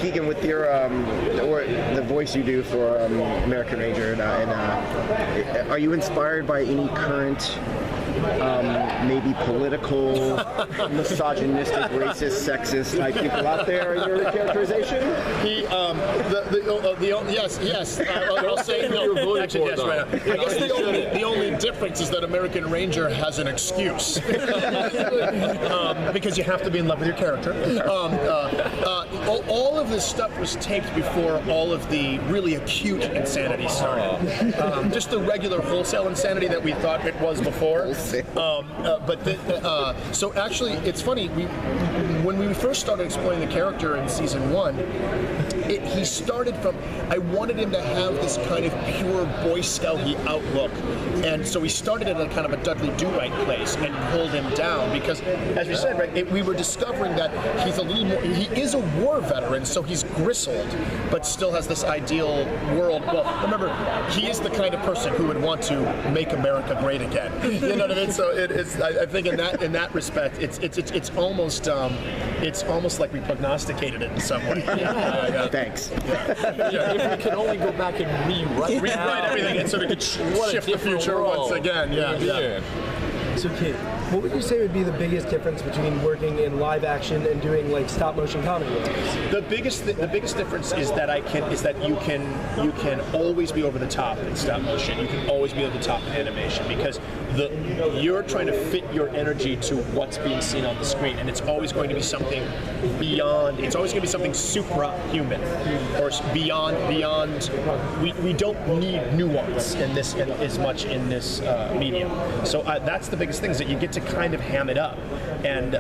Keegan, with your or the voice you do for American Ranger, are you inspired by any current maybe political, misogynistic, racist, sexist type people out there in your characterization? Yes. I'll say no. Actually, yes, right. I guess the only difference is that American Ranger has an excuse because you have to be in love with your character. All of this stuff was taped before all of the really acute insanity started. Just the regular wholesale insanity that we thought it was before. So actually, it's funny. When we first started exploring the character in season 1, he started from. I wanted him to have this kind of pure Boy Scouty outlook, and so we started at a kind of a Dudley Do-Right place and pulled him down because, as we said, right, we were discovering that he's a little more. He is a war veteran, so he's gristled, but still has this ideal world. Well, remember, he is the kind of person who would want to make America great again. You know what I mean? So I think in that respect, it's almost like we prognosticated it in some way. Yeah. Thanks. If we could only go back and rewrite everything, and so we could shift the future once again. Yeah. So, Kate, what would you say would be the biggest difference between working in live action and doing like stop motion comedy movies? The biggest difference is that you can always be over the top in stop motion. You can always be over the top in animation because you're trying to fit your energy to what's being seen on the screen, and it's always going to be something beyond. It's always going to be something suprahuman or beyond. We don't need nuance in this as much in this medium. So that's the biggest thing, is that you get to kind of ham it up, and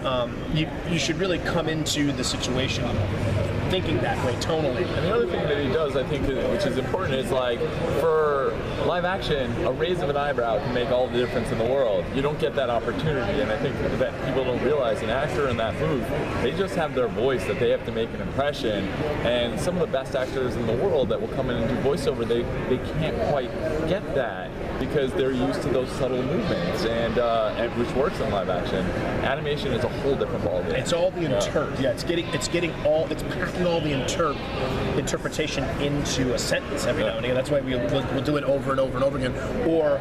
you should really come into the situation thinking that way tonally. And the other thing that he does, I think, which is important, is like for live action, a raise of an eyebrow can make all the difference in the world. You don't get that opportunity, and I think that people don't realize an actor in that booth, they just have their voice that they have to make an impression, and some of the best actors in the world that will come in and do voiceover, they can't quite get that because they're used to those subtle movements, and which works in live action. Animation is a whole different ballgame. It's all the interp. Yeah, it's packing all the interpretation into a sentence every now and again. That's why we'll do it over and over and over again. Or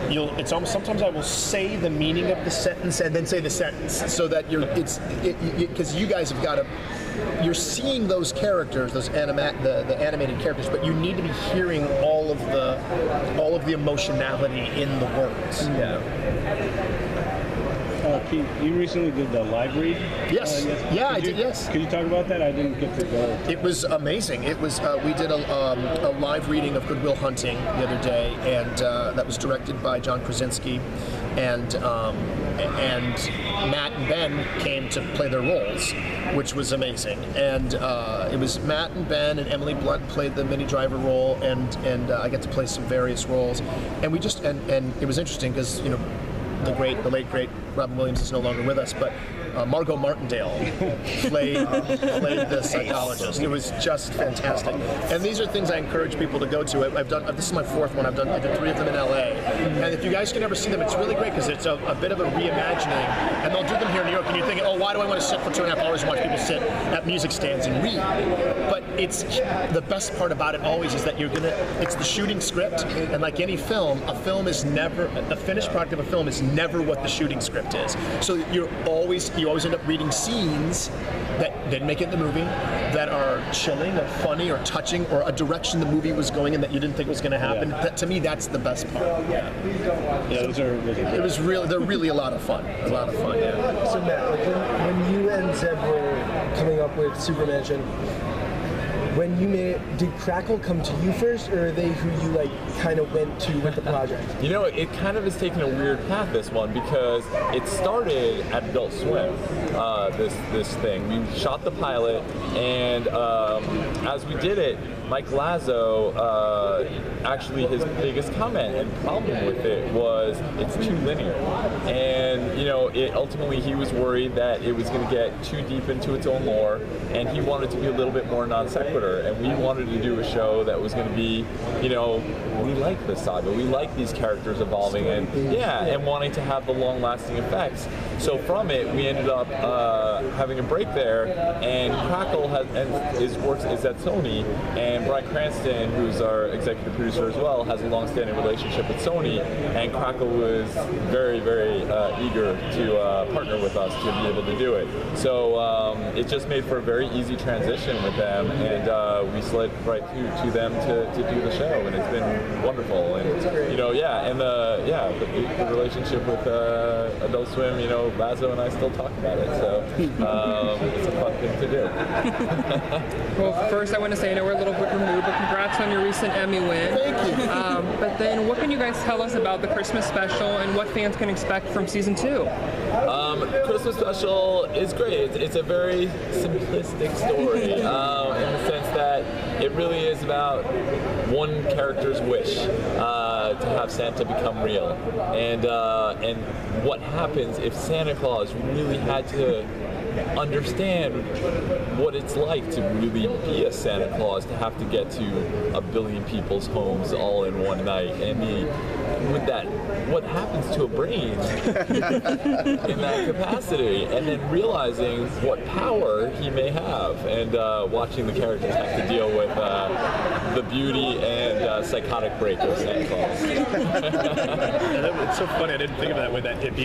it's almost sometimes I will say the meaning of the sentence and then say the sentence, so that because you guys have got to. You're seeing those characters, the animated characters, but you need to be hearing all of the emotionality in the words. Pete, you recently did the live read. Yes. I did. Yes. Could you talk about that? I didn't get to go. It was amazing. It was. We did a live reading of Good Will Hunting the other day, and that was directed by John Krasinski, and Matt and Ben came to play their roles, which was amazing. And it was Matt and Ben, and Emily Blunt played the Minnie Driver role, and I got to play some various roles, and we just and it was interesting because the late great Robin Williams is no longer with us, but Margot Martindale played the psychologist. It was just fantastic. And these are things I encourage people to go to. I've done. This is my fourth one. I did 3 of them in LA. And if you guys can ever see them, it's really great because it's a bit of a reimagining. And they'll do them here in New York, and you're thinking, oh, why do I want to sit for 2.5 hours and watch people sit at music stands and read? But it's the best part about it always is that it's the shooting script, and like any film, the finished product of a film is never what the shooting script is. So you always end up reading scenes that didn't make it in the movie, that are chilling or funny or touching, or a direction the movie was going in that you didn't think was going to happen. Yeah. To me, that's the best part. Yeah, those are It was they're really a lot of fun. Yeah. So Matt, like when you and Zeb were coming up with SuperMansion, when you made it, did Crackle come to you first, or are they who you like kind of went to with the project? It kind of has taken a weird path, this one, because it started at Adult Swim. This thing, we shot the pilot, and as we did it, Mike Lazo, actually his biggest comment and problem with it was it's too linear, and ultimately he was worried that it was going to get too deep into its own lore, and he wanted to be a little bit more non sequitur, and we wanted to do a show that was going to be, we like this saga, we like these characters evolving, and wanting to have the long lasting effects. So from it, we ended up having a break there, and Crackle is at Sony, and Bryan Cranston, who's our executive producer as well, has a long-standing relationship with Sony, and Crackle was very, very eager to partner with us to be able to do it. So it just made for a very easy transition with them, and we slid right to them to do the show, and it's been wonderful. And the relationship with Adult Swim, Lazo and I still talk about it, so it's a fun thing to do. Well, first I want to say I know we're a little bit removed, but congrats on your recent Emmy win. Thank you. But then what can you guys tell us about the Christmas special and what fans can expect from season 2? Christmas special is great. It's a very simplistic story in the sense that it really is about one character's wish to have Santa become real, and what happens if Santa Claus really had to understand what it's like to really be a Santa Claus, to have to get to 1 billion people's homes all in one night, and what happens to a brain in that capacity, and then realizing what power he may have, and watching the characters have to deal with the beauty and psychotic break of Santa Claus. It's so funny. I didn't think of that way. That if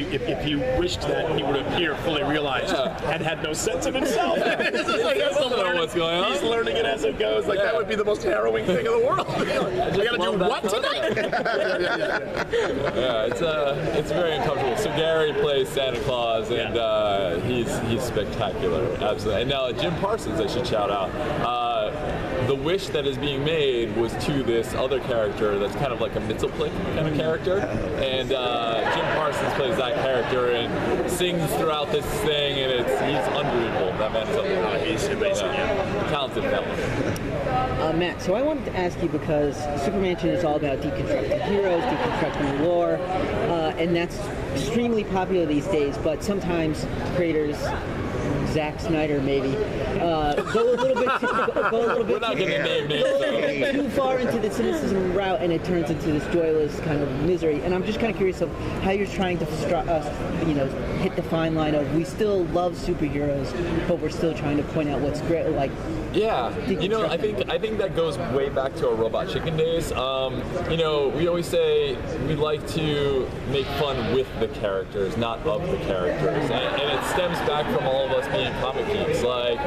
you wished that he would appear fully realized and had no sense of himself. It's like, I don't know what's going on. He's learning it as it goes. Like that would be the most harrowing thing in the world. I gotta do what tonight? Yeah, it's very uncomfortable. So Gary plays Santa Claus, and he's spectacular, absolutely. And now Jim Parsons, I should shout out. The wish that is being made was to this other character that's kind of like a Mitzelplick kind of character, and Jim Parsons plays that character and sings throughout this thing, and he's unbelievable. That man's unbelievable. He's amazing. Talented fellow. Matt, so I wanted to ask you, because SuperMansion is all about deconstructing heroes, deconstructing the lore, and that's extremely popular these days, but sometimes creators, Zack Snyder maybe, go a little bit We're not going to name names. too far into the cynicism route, and it turns into this joyless kind of misery. And I'm just kind of curious of how you're trying to hit the fine line of, we still love superheroes, but we're still trying to point out what's great, like. Yeah, I think that goes way back to our Robot Chicken days. We always say we like to make fun with the characters, not of the characters, and it stems back from all of us being comic geeks. Like,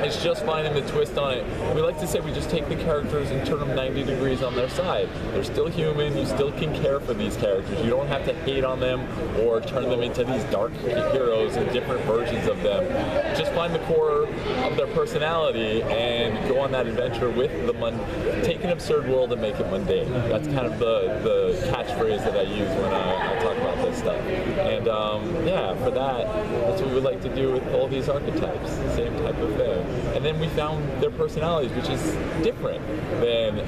it's just finding the twist on it. We like to say we just take the characters and turn them 90 degrees on their side. They're still human. You still can care for these characters. You don't have to hate on them or turn them into these dark heroes and different versions of them. Just find the core of their personality and go on that adventure with take an absurd world and make it mundane. That's kind of the catchphrase that I use when I talk about this stuff. And for that's what we like to do with all these archetypes, the same type of thing. And then we found their personalities, which is different than,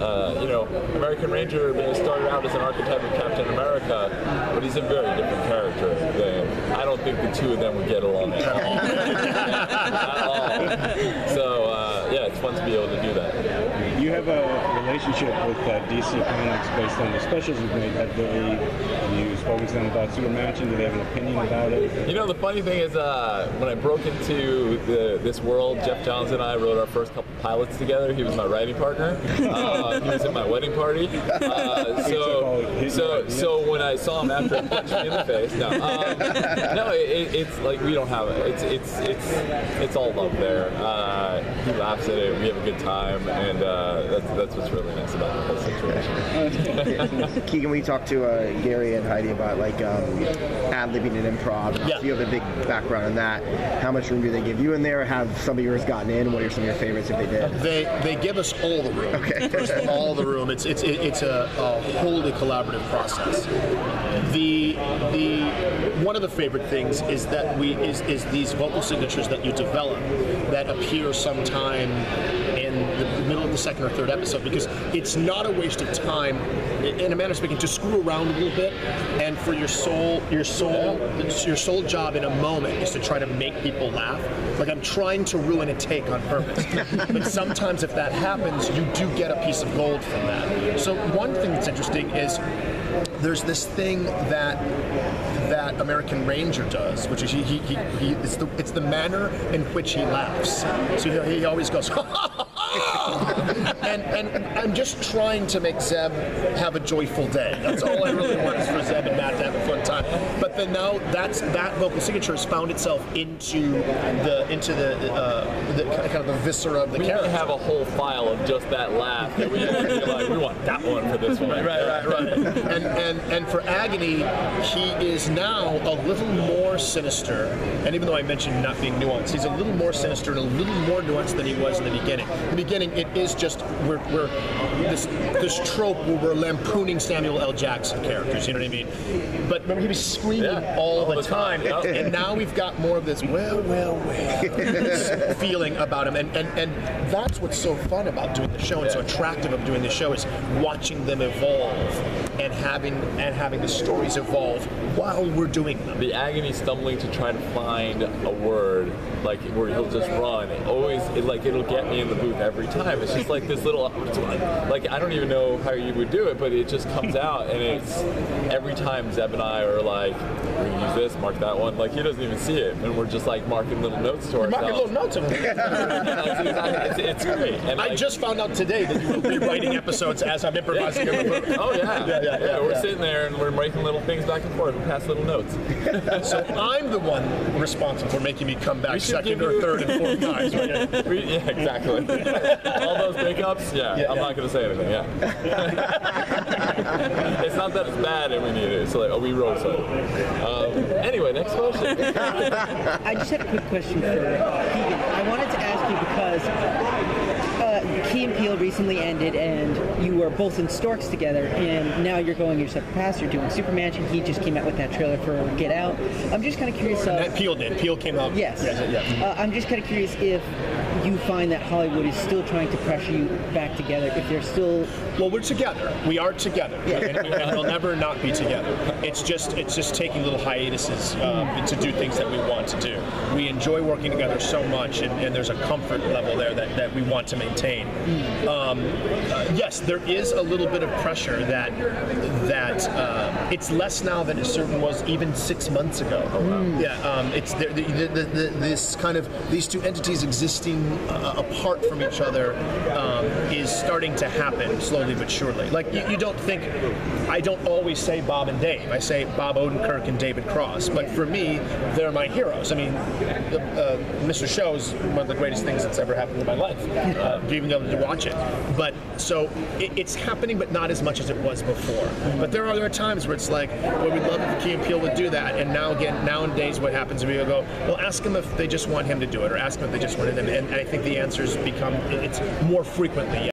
American Ranger started out as an archetype of Captain America, but he's a very different character than, I don't think the two of them would get along at all. At all. So, it's fun to be able to do that. You have a relationship with DC Comics based on the specials you've made. Have you spoken to them about SuperMansion? Do they have an opinion about it? The funny thing is, when I broke into this world, Jeff Johns and I wrote our first couple pilots together. He was my writing partner. He was at my wedding party. So when I saw him after he punched me in the face, it's like we don't have it. It's all love there. He laughs at it. We have a good time, and that's what's really nice about the whole situation. Keegan, we talked to Gary and Heidi about ad-libbing and improv. Yeah. You have a big background in that. How much room do they give you in there? Have some of yours gotten in? What are some of your favorites if they did? They give us all the room. Okay. First, all the room. It's a wholly collaborative process. The one of the favorite things is that is these vocal signatures that you develop that appear sometime in the middle of the second or third episode, because it's not a waste of time, in a manner of speaking, to screw around a little bit, and for your sole job in a moment is to try to make people laugh. Like, I'm trying to ruin a take on purpose. But sometimes if that happens, you do get a piece of gold from that. So one thing that's interesting is there's this thing that that American Ranger does, which is it's the manner in which he laughs. So he always goes, and I'm just trying to make Zeb have a joyful day. That's all I really want is for Zeb and Matt to have a fun time. But then now that vocal signature has found itself into the kind of the viscera of the character. We have a whole file of just that laugh. That we like, we want that one for this one. Right. And for Agony, he is now a little more sinister. And even though I mentioned not being nuanced, he's a little more sinister and a little more nuanced than he was in the beginning. In the beginning, it is just we're this trope where we're lampooning Samuel L. Jackson characters. You know what I mean? But remember, he was screaming all the time, yep. and now we've got more of this feeling about him, and that's what's so fun about doing the show and so attractive of doing the show is watching them evolve and having the stories evolve while we're doing them. The Agony stumbling to try to find a word, like where he'll just run, it'll get me in the booth every time. It's just like this little, like I don't even know how you would do it, but it just comes out, and it's every time Zeb and I are like, we're gonna use this, mark that one. Like he doesn't even see it, and we're just like marking little notes to ourselves. Marking little notes of it. It's great. And I just found out today that you will be writing episodes as I'm improvising in the booth. Oh yeah. We're sitting there and we're making little things back and forth and pass little notes. So I'm the one responsible for making me come back second or third and fourth times. Right? Yeah, exactly. All those breakups, I'm not going to say anything, It's not that it's bad and we need it. It's like, we roll so. Anyway, next question. I just had a quick question for Keegan. I wanted to ask you because Key and Peele recently ended, and you were both in Storks together, and now you're going your separate paths. You're doing SuperMansion. He just came out with that trailer for Get Out. I'm just kind of curious. Peele did. Peele came out. Yes. Yeah. I'm just kind of curious if you find that Hollywood is still trying to pressure you back together. If they're still. Well, we're together. We are together, and we'll never not be together. It's just taking little hiatuses to do things that we want to do. We enjoy working together so much, and there's a comfort level there that we want to maintain. Yes, there is a little bit of pressure that it's less now than it certainly was even 6 months ago. It's this kind of these two entities existing apart from each other is starting to happen slowly but surely. Like you don't think, I don't always say Bob and Dave. I say Bob Odenkirk and David Cross. But for me, they're my heroes. I mean, Mr. Show is one of the greatest things that's ever happened in my life. Being able to watch it. But so it's happening, but not as much as it was before. But there are times where it's like, well, we'd love if Key and Peele would do that. And nowadays what happens is we go, well, ask them if they just want him to do it, or ask them if they just wanted him. And I think the answers become, it's more frequently,